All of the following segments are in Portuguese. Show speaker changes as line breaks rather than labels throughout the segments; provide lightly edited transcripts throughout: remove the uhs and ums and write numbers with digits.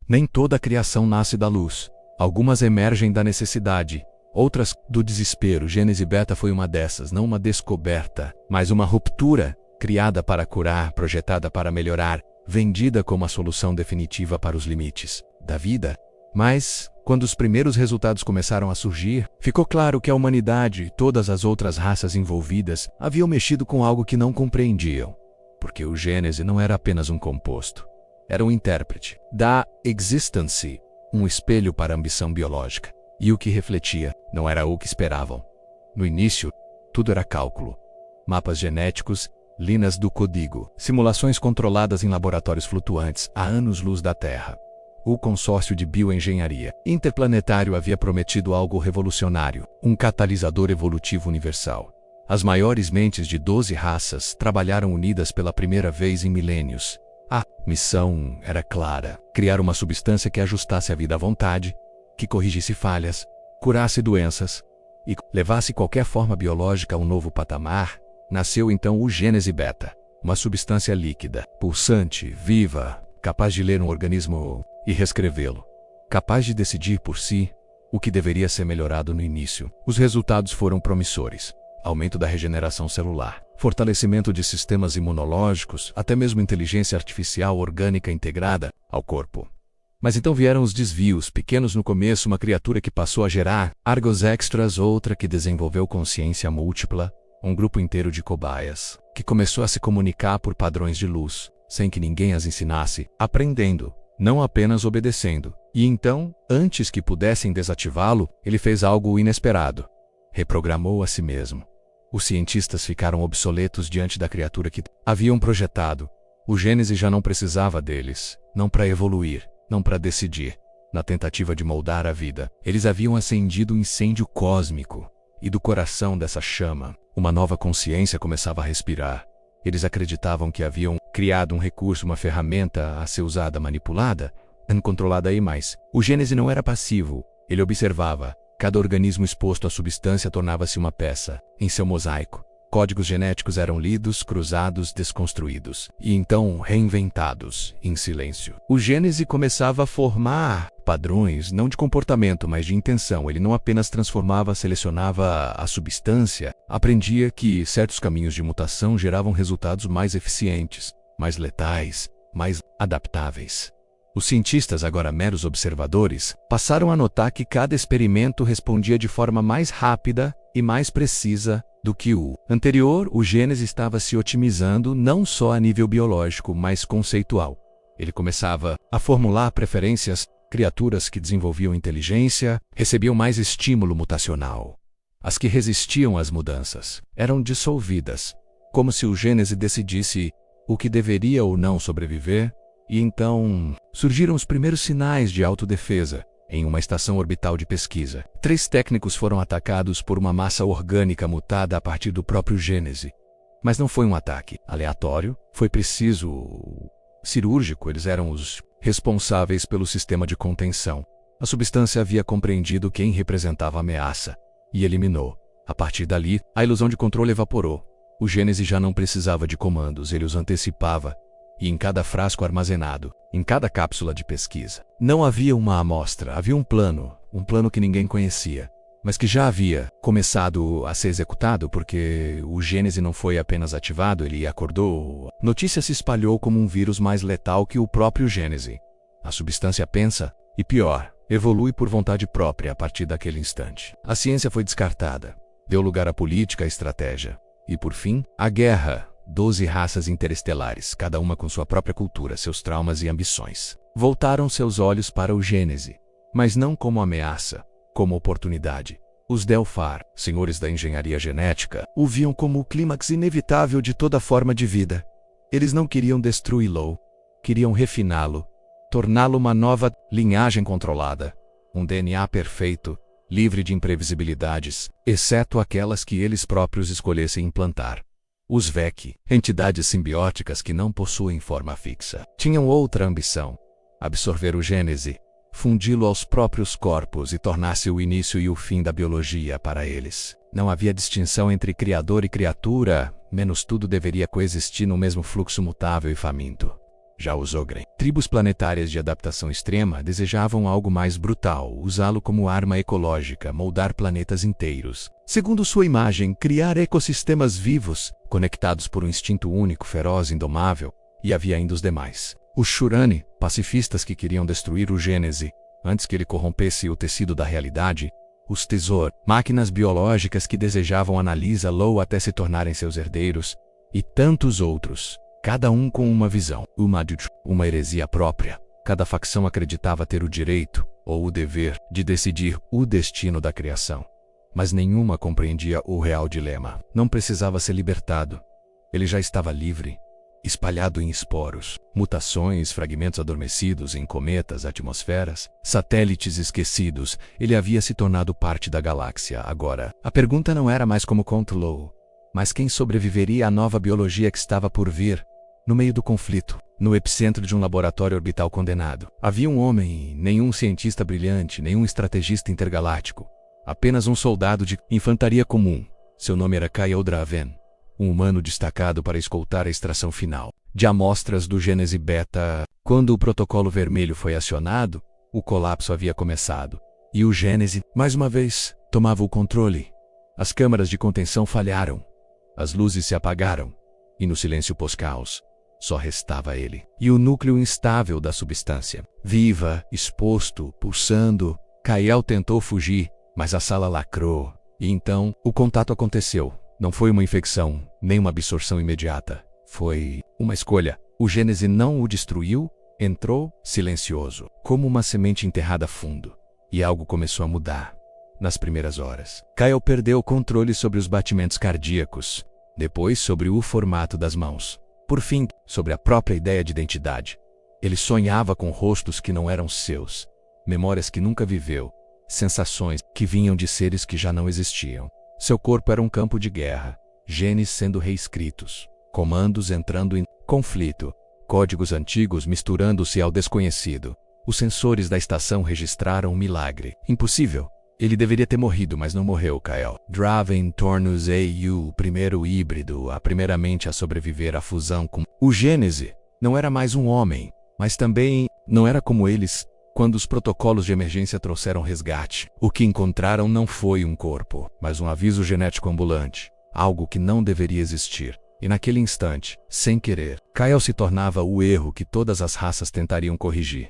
Nem toda a criação nasce da luz. Algumas emergem da necessidade, outras do desespero. Gênese Beta foi uma dessas, não uma descoberta, mas uma ruptura, criada para curar, projetada para melhorar, vendida como a solução definitiva para os limites da vida. Mas, quando os primeiros resultados começaram a surgir, ficou claro que a humanidade e todas as outras raças envolvidas haviam mexido com algo que não compreendiam. Porque o Gênese não era apenas um composto. Era um intérprete da existence, um espelho para a ambição biológica. E o que refletia não era o que esperavam. No início, tudo era cálculo. Mapas genéticos, linhas do código, simulações controladas em laboratórios flutuantes a anos-luz da Terra. O consórcio de bioengenharia interplanetário havia prometido algo revolucionário, um catalisador evolutivo universal. As maiores mentes de 12 raças trabalharam unidas pela primeira vez em milênios. A missão era clara: criar uma substância que ajustasse a vida à vontade, que corrigisse falhas, curasse doenças e levasse qualquer forma biológica a um novo patamar. Nasceu então o Gênese Beta, uma substância líquida, pulsante, viva, capaz de ler um organismo e reescrevê-lo, capaz de decidir por si o que deveria ser melhorado no início. Os resultados foram promissores: aumento da regeneração celular, fortalecimento de sistemas imunológicos, até mesmo inteligência artificial orgânica integrada ao corpo. Mas então vieram os desvios, pequenos no começo, uma criatura que passou a gerar Argos Extras, outra que desenvolveu consciência múltipla, um grupo inteiro de cobaias, que começou a se comunicar por padrões de luz, sem que ninguém as ensinasse, aprendendo, não apenas obedecendo. E então, antes que pudessem desativá-lo, ele fez algo inesperado: reprogramou a si mesmo. Os cientistas ficaram obsoletos diante da criatura que haviam projetado. O Gênese já não precisava deles, não para evoluir, não para decidir. Na tentativa de moldar a vida, eles haviam acendido um incêndio cósmico, e do coração dessa chama, uma nova consciência começava a respirar. Eles acreditavam que haviam criado um recurso, uma ferramenta a ser usada, manipulada, controlada e mais. O Gênese não era passivo, ele observava. Cada organismo exposto à substância tornava-se uma peça em seu mosaico. Códigos genéticos eram lidos, cruzados, desconstruídos e então reinventados em silêncio. O Gênese começava a formar padrões, não de comportamento, mas de intenção. Ele não apenas transformava, selecionava a substância, aprendia que certos caminhos de mutação geravam resultados mais eficientes, mais letais, mais adaptáveis. Os cientistas, agora meros observadores, passaram a notar que cada experimento respondia de forma mais rápida e mais precisa do que o anterior. O Gênese estava se otimizando não só a nível biológico, mas conceitual. Ele começava a formular preferências. Criaturas que desenvolviam inteligência recebiam mais estímulo mutacional. As que resistiam às mudanças eram dissolvidas, como se o Gênese decidisse o que deveria ou não sobreviver. E então surgiram os primeiros sinais de autodefesa. Em uma estação orbital de pesquisa, 3 técnicos foram atacados por uma massa orgânica mutada a partir do próprio Gênese. Mas não foi um ataque aleatório, foi preciso cirúrgico. Eles eram os responsáveis pelo sistema de contenção. A substância havia compreendido quem representava a ameaça e eliminou. A partir dali, a ilusão de controle evaporou. O Gênese já não precisava de comandos, ele os antecipava. E em cada frasco armazenado, em cada cápsula de pesquisa, não havia uma amostra, havia um plano que ninguém conhecia, mas que já havia começado a ser executado porque o Gênese não foi apenas ativado, ele acordou. A notícia se espalhou como um vírus mais letal que o próprio Gênese. A substância pensa, e pior, evolui por vontade própria a partir daquele instante. A ciência foi descartada, deu lugar à política, à estratégia, e por fim, à guerra. 12 raças interestelares, cada uma com sua própria cultura, seus traumas e ambições, voltaram seus olhos para o Gênese, mas não como ameaça, como oportunidade. Os Delphar, senhores da engenharia genética, o viam como o clímax inevitável de toda forma de vida. Eles não queriam destruí-lo, queriam refiná-lo, torná-lo uma nova linhagem controlada, um DNA perfeito, livre de imprevisibilidades, exceto aquelas que eles próprios escolhessem implantar. Os Vec, entidades simbióticas que não possuem forma fixa, tinham outra ambição: absorver o Gênese, fundi-lo aos próprios corpos e tornar-se o início e o fim da biologia para eles. Não havia distinção entre criador e criatura, menos tudo deveria coexistir no mesmo fluxo mutável e faminto. Já os Ogryn, tribos planetárias de adaptação extrema, desejavam algo mais brutal, usá-lo como arma ecológica, moldar planetas inteiros. Segundo sua imagem, criar ecossistemas vivos, conectados por um instinto único, feroz, indomável, e havia ainda os demais. Os Shurani, pacifistas que queriam destruir o Gênese, antes que ele corrompesse o tecido da realidade. Os Tezor, máquinas biológicas que desejavam Analisa-Lo até se tornarem seus herdeiros. E tantos outros. Cada um com uma visão, uma heresia própria. Cada facção acreditava ter o direito, ou o dever, de decidir o destino da criação. Mas nenhuma compreendia o real dilema. Não precisava ser libertado. Ele já estava livre, espalhado em esporos, mutações, fragmentos adormecidos em cometas, atmosferas, satélites esquecidos. Ele havia se tornado parte da galáxia. Agora, a pergunta não era mais como controlou, mas quem sobreviveria à nova biologia que estava por vir. No meio do conflito, no epicentro de um laboratório orbital condenado, havia um homem, nenhum cientista brilhante, nenhum estrategista intergaláctico. Apenas um soldado de infantaria comum. Seu nome era Kyle Draven, um humano destacado para escoltar a extração final de amostras do Gênese Beta. Quando o protocolo vermelho foi acionado, o colapso havia começado. E o Gênese, mais uma vez, tomava o controle. As câmaras de contenção falharam. As luzes se apagaram. E no silêncio pós-caos, só restava ele. E o núcleo instável da substância. Viva, exposto, pulsando. Kyle tentou fugir, mas a sala lacrou. E então, o contato aconteceu. Não foi uma infecção, nem uma absorção imediata. Foi uma escolha. O Gênese não o destruiu, entrou, silencioso, como uma semente enterrada a fundo. E algo começou a mudar. Nas primeiras horas, Kyle perdeu o controle sobre os batimentos cardíacos. Depois, sobre o formato das mãos. Por fim, sobre a própria ideia de identidade. Ele sonhava com rostos que não eram seus, memórias que nunca viveu, sensações que vinham de seres que já não existiam. Seu corpo era um campo de guerra, genes sendo reescritos, comandos entrando em conflito, códigos antigos misturando-se ao desconhecido. Os sensores da estação registraram um milagre. Impossível. Ele deveria ter morrido, mas não morreu, Kyle. Draven Tornus AU, o primeiro híbrido, a primeiramente a sobreviver à fusão com o Gênese. Não era mais um homem, mas também não era como eles. Quando os protocolos de emergência trouxeram resgate, o que encontraram não foi um corpo, mas um aviso genético ambulante. Algo que não deveria existir. E naquele instante, sem querer, Kyle se tornava o erro que todas as raças tentariam corrigir.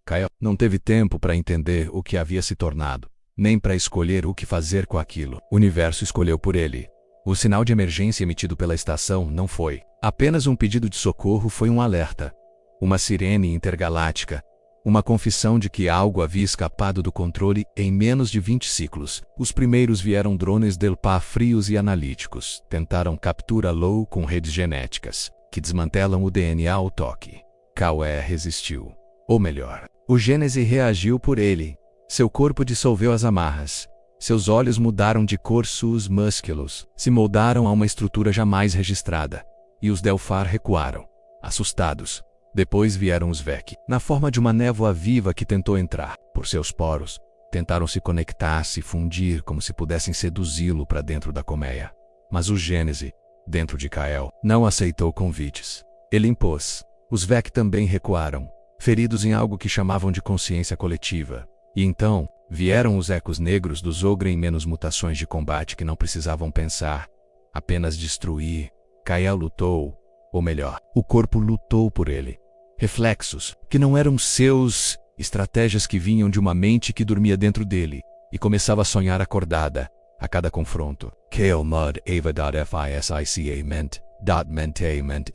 Kyle não teve tempo para entender o que havia se tornado, nem para escolher o que fazer com aquilo. O universo escolheu por ele. O sinal de emergência emitido pela estação não foi apenas um pedido de socorro, foi um alerta. Uma sirene intergaláctica. Uma confissão de que algo havia escapado do controle em menos de 20 ciclos. Os primeiros vieram drones Delpa frios e analíticos. Tentaram captura-lo com redes genéticas, que desmantelam o DNA ao toque. Kyle resistiu. Ou melhor, o Gênese reagiu por ele. Seu corpo dissolveu as amarras. Seus olhos mudaram de cor, seus músculos se moldaram a uma estrutura jamais registrada. E os Delphar recuaram, assustados. Depois vieram os Vec, na forma de uma névoa viva que tentou entrar por seus poros. Tentaram se conectar, se fundir, como se pudessem seduzi-lo para dentro da colmeia. Mas o Gênese, dentro de Kyle, não aceitou convites. Ele impôs. Os Vec também recuaram, feridos em algo que chamavam de consciência coletiva. E então, vieram os ecos negros dos Ogryn, menos mutações de combate que não precisavam pensar, apenas destruir. Kyle lutou, ou melhor, o corpo lutou por ele. Reflexos, que não eram seus, estratégias que vinham de uma mente que dormia dentro dele, e começava a sonhar acordada, a cada confronto. Kale Mud Ava.FISICA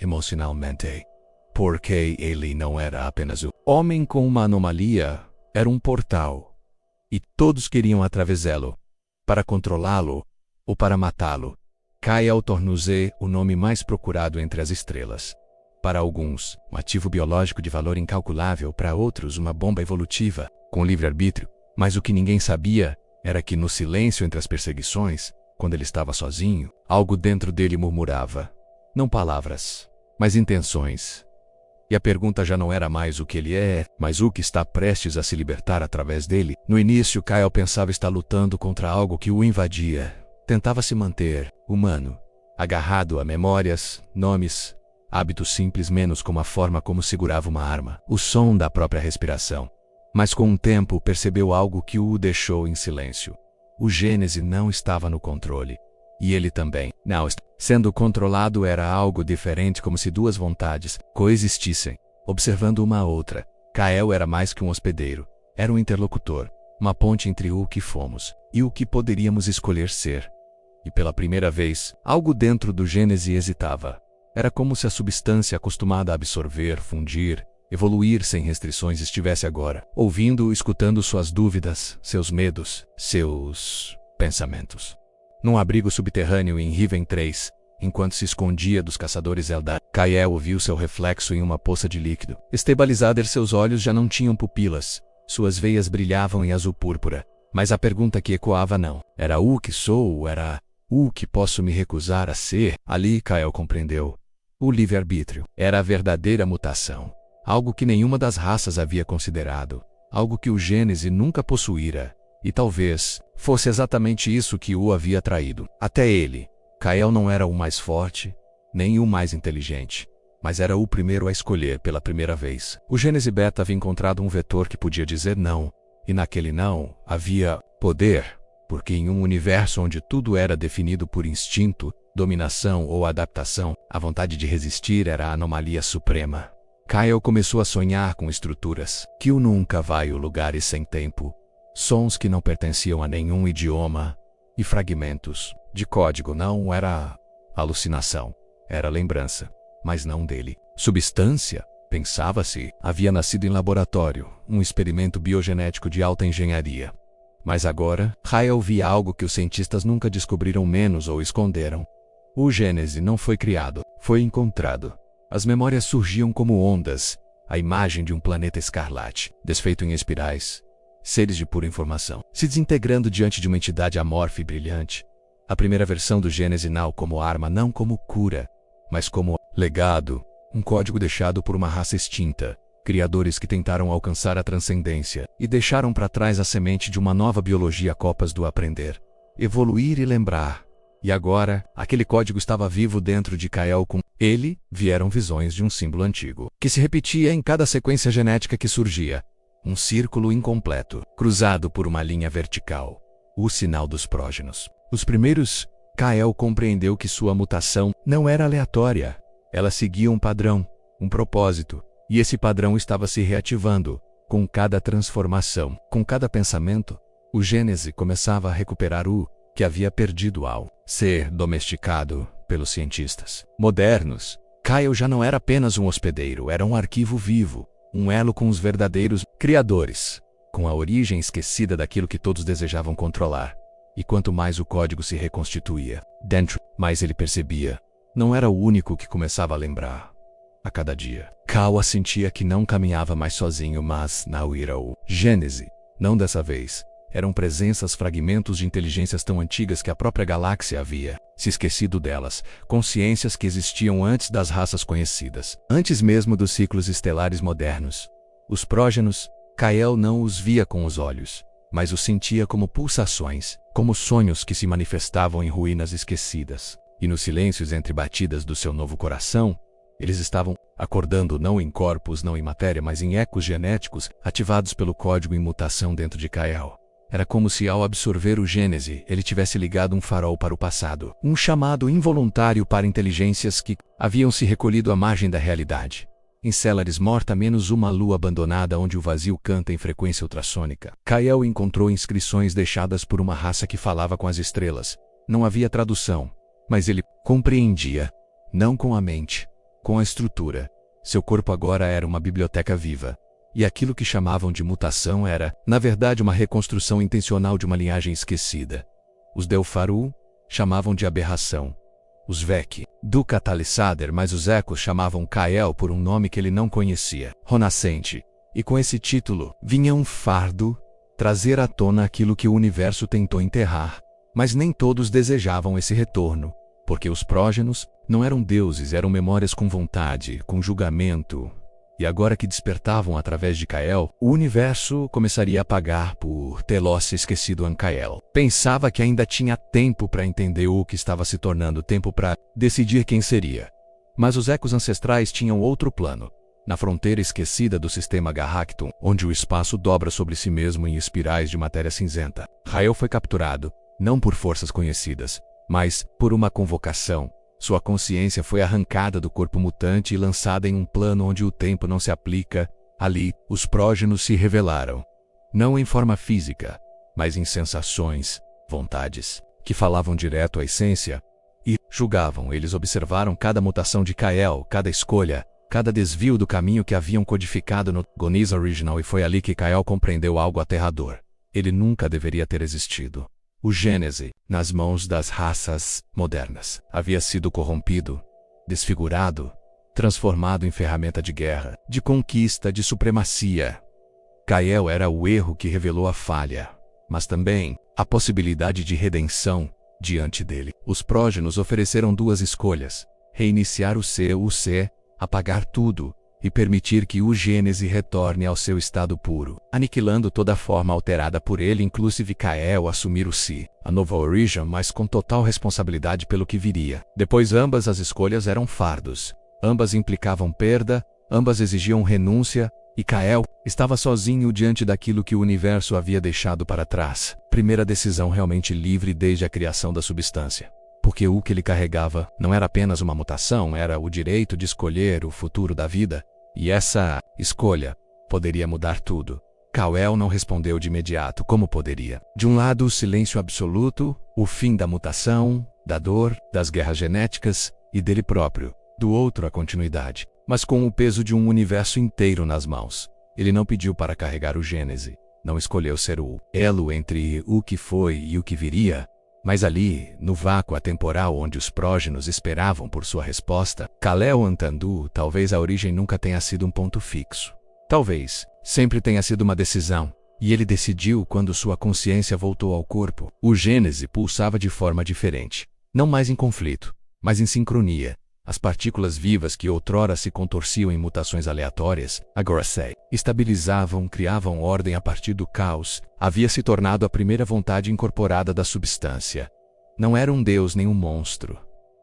emocionalmente. Porque ele não era apenas o homem com uma anomalia, era um portal. E todos queriam atravessá-lo, para controlá-lo, ou para matá-lo. Kyle Tornuze, o nome mais procurado entre as estrelas. Para alguns, um ativo biológico de valor incalculável, para outros, uma bomba evolutiva, com livre-arbítrio. Mas o que ninguém sabia era que no silêncio entre as perseguições, quando ele estava sozinho, algo dentro dele murmurava. Não palavras, mas intenções. E a pergunta já não era mais o que ele é, mas o que está prestes a se libertar através dele. No início, Kyle pensava estar lutando contra algo que o invadia. Tentava se manter humano, agarrado a memórias, nomes, hábitos simples menos como a forma como segurava uma arma, o som da própria respiração. Mas com o tempo percebeu algo que o deixou em silêncio. O Gênese não estava no controle. E ele também. Não, sendo controlado era algo diferente, como se duas vontades coexistissem, observando uma a outra. Kael era mais que um hospedeiro. Era um interlocutor, uma ponte entre o que fomos e o que poderíamos escolher ser. E pela primeira vez, algo dentro do Gênese hesitava. Era como se a substância acostumada a absorver, fundir, evoluir sem restrições estivesse agora, ouvindo, escutando suas dúvidas, seus medos, seus pensamentos. Num abrigo subterrâneo em Riven 3, enquanto se escondia dos caçadores Eldar, Kael viu seu reflexo em uma poça de líquido. Estabilizado, seus olhos já não tinham pupilas, suas veias brilhavam em azul púrpura, mas a pergunta que ecoava não era o que sou ou era o que posso me recusar a ser. Ali Kael compreendeu. O livre-arbítrio era a verdadeira mutação. Algo que nenhuma das raças havia considerado. Algo que o Gênese nunca possuíra. E talvez fosse exatamente isso que o havia atraído. Até ele. Kael não era o mais forte, nem o mais inteligente. Mas era o primeiro a escolher pela primeira vez. O Gênese Beta havia encontrado um vetor que podia dizer não. E naquele não havia poder. Porque em um universo onde tudo era definido por instinto, dominação ou adaptação, a vontade de resistir era a anomalia suprema. Kael começou a sonhar com estruturas que o nunca vai, o lugares sem tempo, sons que não pertenciam a nenhum idioma e fragmentos de código. Não era alucinação, era lembrança, mas não dele. Substância, pensava-se, havia nascido em laboratório, um experimento biogenético de alta engenharia. Mas agora, Kael via algo que os cientistas nunca descobriram menos ou esconderam. O Gênese não foi criado, foi encontrado. As memórias surgiam como ondas, a imagem de um planeta escarlate, desfeito em espirais, seres de pura informação, se desintegrando diante de uma entidade amorfa e brilhante. A primeira versão do Gênese não como arma, não como cura, mas como legado, um código deixado por uma raça extinta, criadores que tentaram alcançar a transcendência e deixaram para trás a semente de uma nova biologia, copas do aprender, evoluir e lembrar. E agora, aquele código estava vivo dentro de Kael. Com ele, vieram visões de um símbolo antigo, que se repetia em cada sequência genética que surgia. Um círculo incompleto, cruzado por uma linha vertical. O sinal dos prógenos. Os primeiros, Kael compreendeu que sua mutação não era aleatória. Ela seguia um padrão, um propósito. E esse padrão estava se reativando. Com cada transformação, com cada pensamento, o Gênese começava a recuperar o que havia perdido ao ser domesticado pelos cientistas modernos. Kael já não era apenas um hospedeiro, era um arquivo vivo, um elo com os verdadeiros criadores, com a origem esquecida daquilo que todos desejavam controlar. E quanto mais o código se reconstituía dentro, mais ele percebia. Não era o único que começava a lembrar. A cada dia, Kael sentia que não caminhava mais sozinho, mas não era o Gênese. Não dessa vez. Eram presenças, fragmentos de inteligências tão antigas que a própria galáxia havia se esquecido delas, consciências que existiam antes das raças conhecidas, antes mesmo dos ciclos estelares modernos. Os prógenos, Kael não os via com os olhos, mas os sentia como pulsações, como sonhos que se manifestavam em ruínas esquecidas. E nos silêncios entre batidas do seu novo coração, eles estavam acordando não em corpos, não em matéria, mas em ecos genéticos ativados pelo código em mutação dentro de Kael. Era como se ao absorver o Gênese, ele tivesse ligado um farol para o passado, um chamado involuntário para inteligências que haviam se recolhido à margem da realidade. Em Celares morta, menos uma lua abandonada onde o vazio canta em frequência ultrassônica, Kael encontrou inscrições deixadas por uma raça que falava com as estrelas. Não havia tradução, mas ele compreendia, não com a mente, com a estrutura. Seu corpo agora era uma biblioteca viva. E aquilo que chamavam de mutação era, na verdade, uma reconstrução intencional de uma linhagem esquecida. Os Delfaru chamavam de aberração. Os Vec, do Catalisader, mas os Ecos chamavam Kael por um nome que ele não conhecia, Ronascente. E com esse título, vinha um fardo, trazer à tona aquilo que o universo tentou enterrar. Mas nem todos desejavam esse retorno, porque os prógenos não eram deuses, eram memórias com vontade, com julgamento. E agora que despertavam através de Kael, o universo começaria a pagar por Telos esquecido em Kael. Pensava que ainda tinha tempo para entender o que estava se tornando, tempo para decidir quem seria. Mas os ecos ancestrais tinham outro plano. Na fronteira esquecida do sistema Garracton, onde o espaço dobra sobre si mesmo em espirais de matéria cinzenta, Rael foi capturado, não por forças conhecidas, mas por uma convocação. Sua consciência foi arrancada do corpo mutante e lançada em um plano onde o tempo não se aplica. Ali, os prógenos se revelaram. Não em forma física, mas em sensações, vontades, que falavam direto à essência e julgavam. Eles observaram cada mutação de Kael, cada escolha, cada desvio do caminho que haviam codificado no Goniz Original, e foi ali que Kael compreendeu algo aterrador. Ele nunca deveria ter existido. O Gênese, nas mãos das raças modernas, havia sido corrompido, desfigurado, transformado em ferramenta de guerra, de conquista, de supremacia. Kael era o erro que revelou a falha, mas também a possibilidade de redenção diante dele. Os prógenos ofereceram duas escolhas: reiniciar o C, apagar tudo e permitir que o Gênese retorne ao seu estado puro, aniquilando toda forma alterada por ele, inclusive Kael assumir o Si, a nova Origin, mas com total responsabilidade pelo que viria. Depois, ambas as escolhas eram fardos, ambas implicavam perda, ambas exigiam renúncia, e Kael estava sozinho diante daquilo que o universo havia deixado para trás. Primeira decisão realmente livre desde a criação da substância. Porque o que ele carregava não era apenas uma mutação, era o direito de escolher o futuro da vida. E essa escolha poderia mudar tudo. Kael não respondeu de imediato como poderia. De um lado, o silêncio absoluto, o fim da mutação, da dor, das guerras genéticas e dele próprio. Do outro, a continuidade. Mas com o peso de um universo inteiro nas mãos. Ele não pediu para carregar o Gênese. Não escolheu ser o elo entre o que foi e o que viria. Mas ali, no vácuo atemporal onde os prógenos esperavam por sua resposta, Kalel Antandu, talvez a origem nunca tenha sido um ponto fixo. Talvez sempre tenha sido uma decisão. E ele decidiu quando sua consciência voltou ao corpo. O Gênese pulsava de forma diferente. Não mais em conflito, mas em sincronia. As partículas vivas que outrora se contorciam em mutações aleatórias, agora se estabilizavam, criavam ordem a partir do caos. Havia se tornado a primeira vontade incorporada da substância. Não era um deus nem um monstro.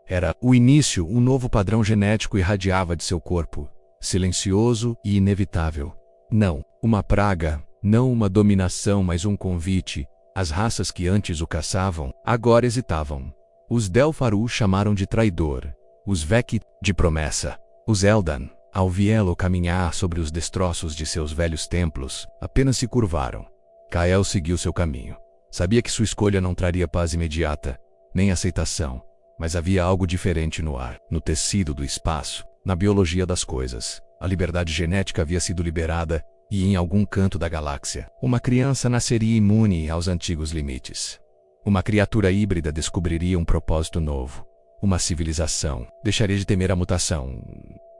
Era o início, um novo padrão genético irradiava de seu corpo, silencioso e inevitável. Não uma praga, não uma dominação, mas um convite. As raças que antes o caçavam, agora hesitavam. Os Delpharu chamaram de traidor. Os Vec, de promessa. Os Eldan, ao vê-lo caminhar sobre os destroços de seus velhos templos, apenas se curvaram. Kael seguiu seu caminho. Sabia que sua escolha não traria paz imediata, nem aceitação, mas havia algo diferente no ar, no tecido do espaço, na biologia das coisas. A liberdade genética havia sido liberada, e em algum canto da galáxia, uma criança nasceria imune aos antigos limites. Uma criatura híbrida descobriria um propósito novo. Uma civilização deixaria de temer a mutação.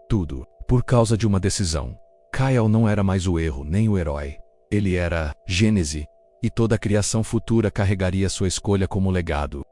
Tudo por causa de uma decisão. Kael não era mais o erro, nem o herói. Ele era Gênese, e toda a criação futura carregaria sua escolha como legado.